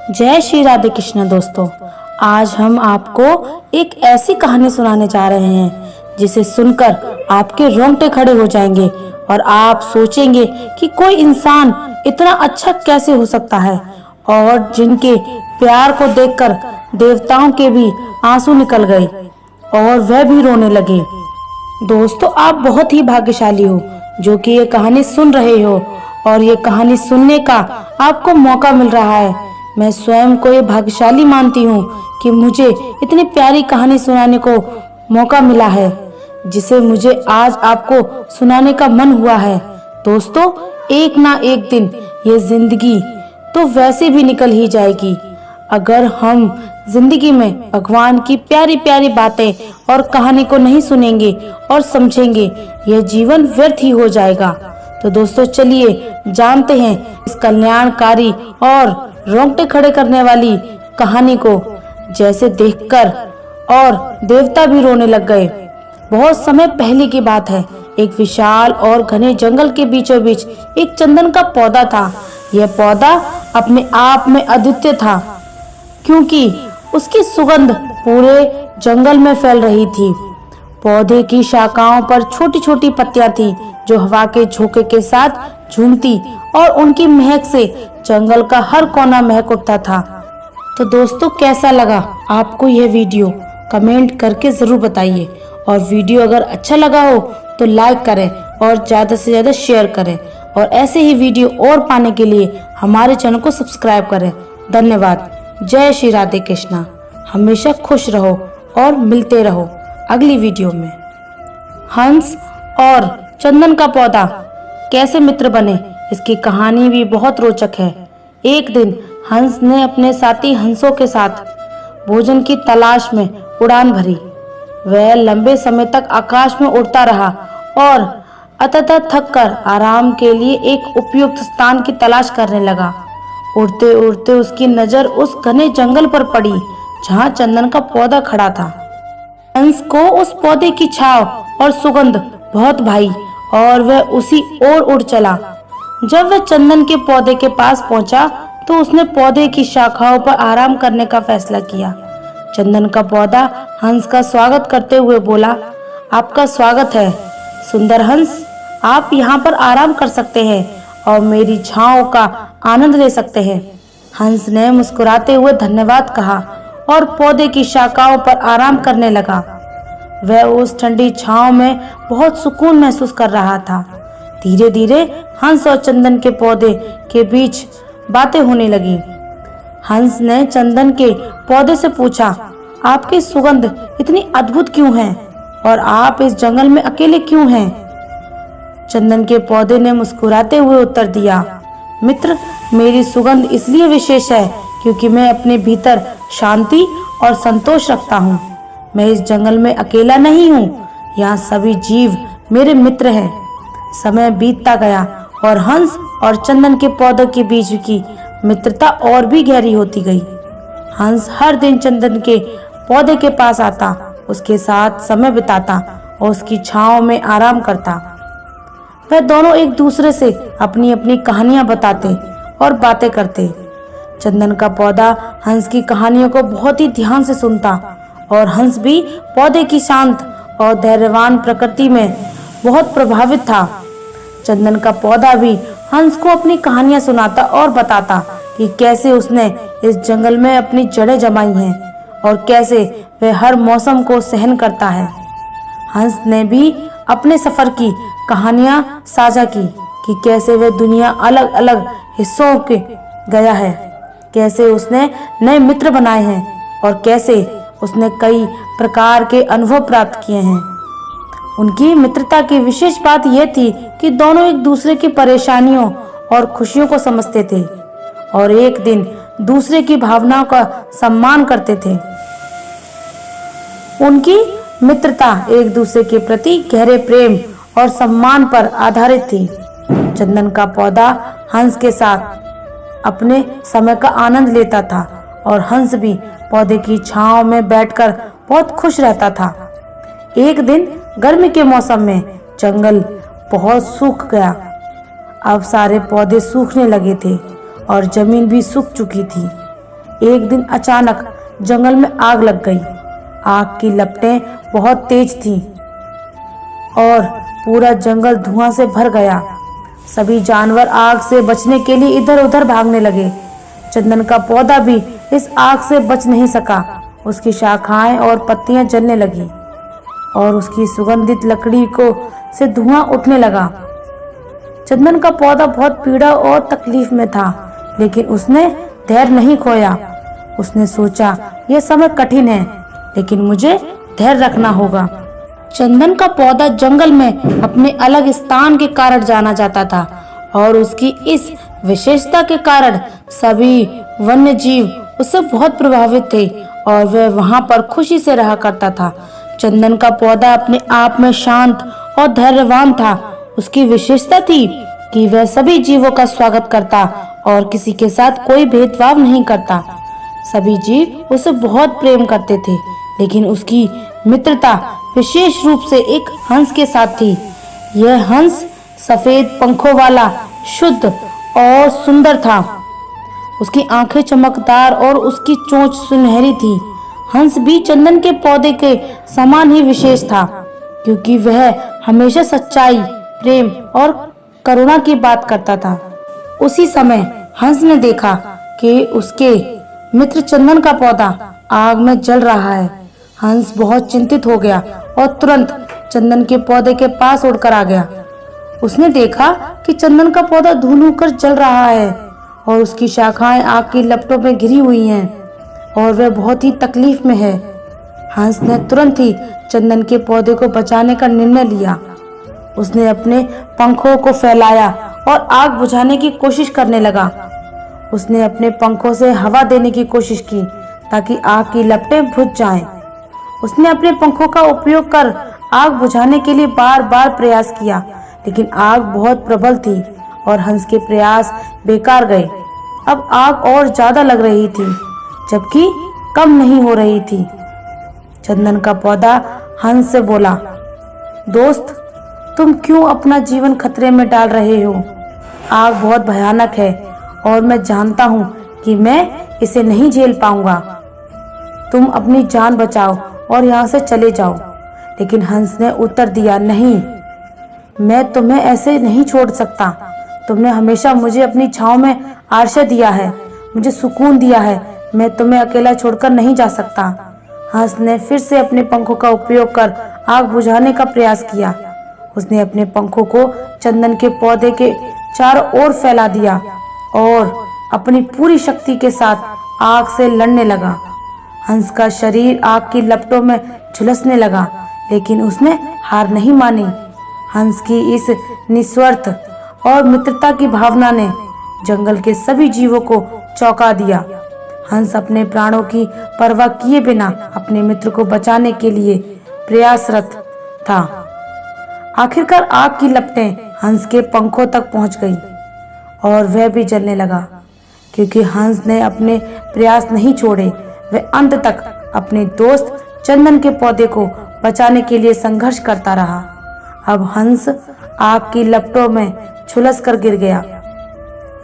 जय श्री राधे कृष्ण दोस्तों। आज हम आपको एक ऐसी कहानी सुनाने जा रहे हैं जिसे सुनकर आपके रोंगटे खड़े हो जाएंगे और आप सोचेंगे कि कोई इंसान इतना अच्छा कैसे हो सकता है, और जिनके प्यार को देखकर देवताओं के भी आंसू निकल गए और वह भी रोने लगे। दोस्तों, आप बहुत ही भाग्यशाली हो जो कि ये कहानी सुन रहे हो और ये कहानी सुनने का आपको मौका मिल रहा है। मैं स्वयं को ये भाग्यशाली मानती हूँ कि मुझे इतनी प्यारी कहानी सुनाने को मौका मिला है, जिसे मुझे आज आपको सुनाने का मन हुआ है। दोस्तों, एक ना एक दिन ये जिंदगी तो वैसे भी निकल ही जाएगी। अगर हम जिंदगी में भगवान की प्यारी प्यारी बातें और कहानी को नहीं सुनेंगे और समझेंगे, यह जीवन व्यर्थ ही हो जाएगा। तो दोस्तों, चलिए जानते हैं इस कल्याणकारी और रोंगटे खड़े करने वाली कहानी को, जैसे देखकर और देवता भी रोने लग गए। बहुत समय पहले की बात है। एक विशाल और घने जंगल के बीचों बीच एक चंदन का पौधा था। यह पौधा अपने आप में अद्वितीय था, क्योंकि उसकी सुगंध पूरे जंगल में फैल रही थी। पौधे की शाखाओं पर छोटी छोटी पत्तियां थीं, जो हवा के झोंके के साथ झूमती, और उनकी महक से जंगल का हर कोना महक उठता था। तो दोस्तों, कैसा लगा आपको यह वीडियो? कमेंट करके जरूर बताइए, और वीडियो अगर अच्छा लगा हो तो लाइक करें और ज्यादा से ज्यादा शेयर करें, और ऐसे ही वीडियो और पाने के लिए हमारे चैनल को सब्सक्राइब करें। धन्यवाद। जय श्री राधे कृष्णा। हमेशा खुश रहो और मिलते रहो अगली वीडियो में। हंस और चंदन का पौधा कैसे मित्र बने, इसकी कहानी भी बहुत रोचक है। एक दिन हंस ने अपने साथी हंसों के साथ भोजन की तलाश में उड़ान भरी। वह लंबे समय तक आकाश में उड़ता रहा और अंततः थककर आराम के लिए एक उपयुक्त स्थान की तलाश करने लगा। उड़ते उड़ते उसकी नजर उस घने जंगल पर पड़ी जहाँ चंदन का पौधा खड़ा था। हंस को उस पौधे की छांव और सुगंध बहुत भाई और वह उसी ओर उड़ चला। जब वह चंदन के पौधे के पास पहुंचा तो उसने पौधे की शाखाओं पर आराम करने का फैसला किया। चंदन का पौधा हंस का स्वागत करते हुए बोला, आपका स्वागत है सुंदर हंस। आप यहाँ पर आराम कर सकते हैं और मेरी छांव का आनंद ले सकते हैं। हंस ने मुस्कुराते हुए धन्यवाद कहा और पौधे की शाखाओं पर आराम करने लगा। वह उस ठंडी छांव में बहुत सुकून महसूस कर रहा था। धीरे धीरे हंस और चंदन के पौधे के बीच बातें होने लगी। हंस ने चंदन के पौधे से पूछा, आपकी सुगंध इतनी अद्भुत क्यों है और आप इस जंगल में अकेले क्यों हैं? चंदन के पौधे ने मुस्कुराते हुए उत्तर दिया, मित्र, मेरी सुगंध इसलिए विशेष है क्योंकि मैं अपने भीतर शांति और संतोष रखता हूँ। मैं इस जंगल में अकेला नहीं हूँ, यहाँ सभी जीव मेरे मित्र हैं। समय बीतता गया और हंस और चंदन के पौधों के बीच की मित्रता और भी गहरी होती गई। हंस हर दिन चंदन के पौधे के पास आता, उसके साथ समय बिताता और उसकी छांव में आराम करता। वह दोनों एक दूसरे से अपनी अपनी कहानियां बताते और बातें करते। चंदन का पौधा हंस की कहानियों को बहुत ही ध्यान से सुनता और हंस भी पौधे की शांत और धैर्यवान प्रकृति में बहुत प्रभावित था। चंदन का पौधा भी हंस को अपनी कहानियां सुनाता और बताता कि कैसे उसने इस जंगल में अपनी जड़ें जमाई हैं और कैसे वह हर मौसम को सहन करता है। हंस ने भी अपने सफर की कहानियां साझा की कि कैसे वह दुनिया अलग अलग हिस्सों के गया है, कैसे उसने नए मित्र बनाए हैं और कैसे उसने कई प्रकार के अनुभव प्राप्त किए हैं। उनकी मित्रता की विशेष बात यह थी कि दोनों एक दूसरे की परेशानियों और खुशियों को समझते थे और एक दिन दूसरे की भावनाओं का सम्मान करते थे। उनकी मित्रता एक दूसरे के प्रति गहरे प्रेम और सम्मान पर आधारित थी। चंदन का पौधा हंस के साथ अपने समय का आनंद लेता था और हंस भी पौधे की छांव में बैठकर बहुत खुश रहता था। एक दिन गर्मी के मौसम में जंगल बहुत सूख गया। अब सारे पौधे सूखने लगे थे और जमीन भी सूख चुकी थी। एक दिन अचानक जंगल में आग लग गई। आग की लपटें बहुत तेज थीं और पूरा जंगल धुआं से भर गया। सभी जानवर आग से बचने के लिए इधर उधर भागने लगे। चंदन का पौधा भी इस आग से बच नहीं सका। उसकी शाखाएं और पत्तियां जलने लगी और उसकी सुगंधित लकड़ी को से धुआं उठने लगा। चंदन का पौधा बहुत पीड़ा और तकलीफ में था, लेकिन उसने धैर्य नहीं खोया। उसने सोचा, यह समय कठिन है, लेकिन मुझे धैर्य रखना होगा। चंदन का पौधा जंगल में अपने अलग स्थान के कारण जाना जाता था और उसकी इस विशेषता के कारण सभी वन्य जीव उससे बहुत प्रभावित थे और वह वहां पर खुशी से रहा करता था। चंदन का पौधा अपने आप में शांत और धैर्यवान था। उसकी विशेषता थी कि वह सभी जीवों का स्वागत करता और किसी के साथ कोई भेदभाव नहीं करता। सभी जीव उसे बहुत प्रेम करते थे, लेकिन उसकी मित्रता विशेष रूप से एक हंस के साथ थी। यह हंस सफेद पंखों वाला, शुद्ध और सुंदर था। उसकी आंखें चमकदार और उसकी चोंच सुनहरी थी। हंस भी चंदन के पौधे के समान ही विशेष था, क्योंकि वह हमेशा सच्चाई, प्रेम और करुणा की बात करता था। उसी समय हंस ने देखा कि उसके मित्र चंदन का पौधा आग में जल रहा है। हंस बहुत चिंतित हो गया और तुरंत चंदन के पौधे के पास उड़कर आ गया। उसने देखा कि चंदन का पौधा धुन होकर जल रहा है और उसकी शाखाएं आग की लपटों में घिरी हुई हैं और वह बहुत ही तकलीफ में है। हंस ने तुरंत ही चंदन के पौधे को बचाने का निर्णय लिया। उसने अपने पंखों को फैलाया और आग बुझाने की कोशिश करने लगा। उसने अपने पंखों से हवा देने की कोशिश की ताकि आग की लपटें बुझ जाएं। उसने अपने पंखों का उपयोग कर आग बुझाने के लिए बार बार प्रयास किया, लेकिन आग बहुत प्रबल थी और हंस के प्रयास बेकार गए। अब आग और ज्यादा लग रही थी, जबकि कम नहीं हो रही थी। चंदन का पौधा हंस से बोला, दोस्त, तुम क्यों अपना जीवन खतरे में डाल रहे हो? आग बहुत भयानक है और मैं जानता हूँ कि मैं इसे नहीं झेल पाऊंगा। तुम अपनी जान बचाओ और यहाँ से चले जाओ। लेकिन हंस ने उत्तर दिया, नहीं, मैं तुम्हें ऐसे नहीं छोड़ सकता। तुमने हमेशा मुझे अपनी छांव में आश्रय दिया है, मुझे सुकून दिया है। मैं तुम्हें अकेला छोड़कर नहीं जा सकता। हंस ने फिर से अपने पंखों का उपयोग कर आग बुझाने का प्रयास किया। उसने अपने पंखों को चंदन के पौधे के चारों ओर फैला दिया और अपनी पूरी शक्ति के साथ आग से लड़ने लगा। हंस का शरीर आग की लपटों में झुलसने लगा, लेकिन उसने हार नहीं मानी। हंस की इस निस्वार्थ और मित्रता की भावना ने जंगल के सभी जीवों को चौंका दिया। हंस अपने प्राणों की परवाह किए बिना अपने मित्र को बचाने के लिए प्रयासरत था। आखिरकार आग की लपटें हंस के पंखों तक पहुंच गई और वह भी जलने लगा। क्योंकि हंस ने अपने प्रयास नहीं छोड़े, वह अंत तक अपने दोस्त चंदन के पौधे को बचाने के लिए संघर्ष करता रहा। अब हंस आग की लपटों में झुलस कर गिर गया।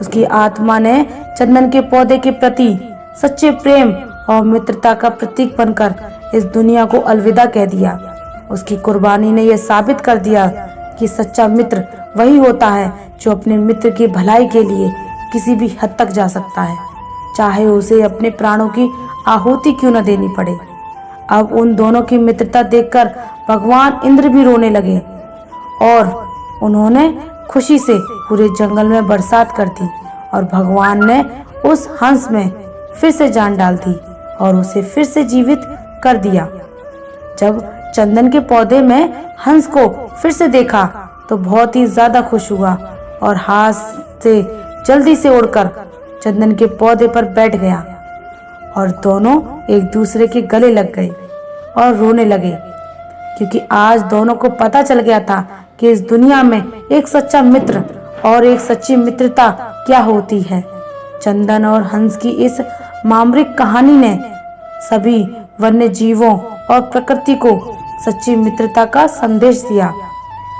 उसकी आत्मा ने चंदन के पौधे के प्रति सच्चे प्रेम और मित्रता का प्रतीक बनकर इस दुनिया को अलविदा कह दिया। उसकी कुर्बानी ने यह साबित कर दिया कि सच्चा मित्र वही होता है जो अपने मित्र की भलाई के लिए किसी भी हद तक जा सकता है, चाहे उसे अपने प्राणों की आहुति क्यों न देनी पड़े। अब उन दोनों की मित्रता देखकर भगवान इंद्र भी रोने लगे और उन्होंने खुशी से पूरे जंगल में बरसात कर दी और भगवान ने उस हंस में फिर से जान डाल दी और उसे फिर से जीवित कर दिया। जब चंदन के पौधे में हंस को फिर से देखा तो बहुत ही ज्यादा खुश हुआ और हाथ से जल्दी से उड़कर चंदन के पौधे पर बैठ गया और दोनों एक दूसरे के गले लग गए और रोने लगे, क्योंकि आज दोनों को पता चल गया था कि इस दुनिया में एक सच्चा मित्र और एक सच्ची मित्रता क्या होती है। चंदन और हंस की इस मामरिक कहानी ने सभी वन्य जीवों और प्रकृति को सच्ची मित्रता का संदेश दिया।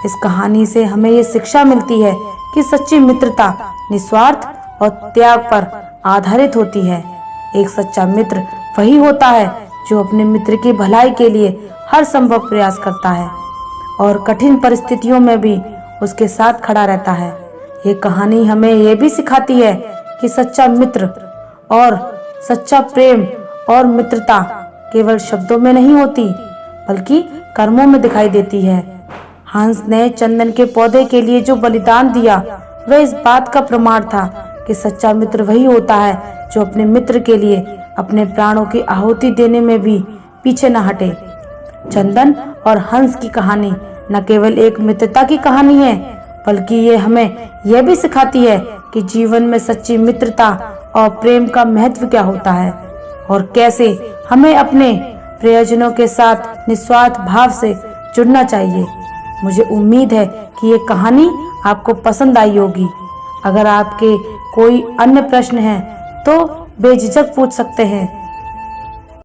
इस कहानी से हमें ये शिक्षा मिलती है कि सच्ची मित्रता निस्वार्थ और त्याग पर आधारित होती है। एक सच्चा मित्र वही होता है जो अपने मित्र की भलाई के लिए हर संभव प्रयास करता है और कठिन परिस्थितियों में भी उसके साथ खड़ा रहता है। ये कहानी हमें ये भी सिखाती है कि सच्चा मित्र और सच्चा प्रेम और मित्रता केवल शब्दों में नहीं होती बल्कि कर्मों में दिखाई देती है। हंस ने चंदन के पौधे के लिए जो बलिदान दिया वह इस बात का प्रमाण था कि सच्चा मित्र वही होता है जो अपने मित्र के लिए अपने प्राणों की आहुति देने में भी पीछे न हटे। चंदन और हंस की कहानी न केवल एक मित्रता की कहानी है बल्कि ये हमें यह भी सिखाती है कि जीवन में सच्ची मित्रता और प्रेम का महत्व क्या होता है और कैसे हमें अपने प्रियजनों के साथ निस्वार्थ भाव से जुड़ना चाहिए। मुझे उम्मीद है कि ये कहानी आपको पसंद आई होगी। अगर आपके कोई अन्य प्रश्न हैं तो बेझिझक पूछ सकते हैं।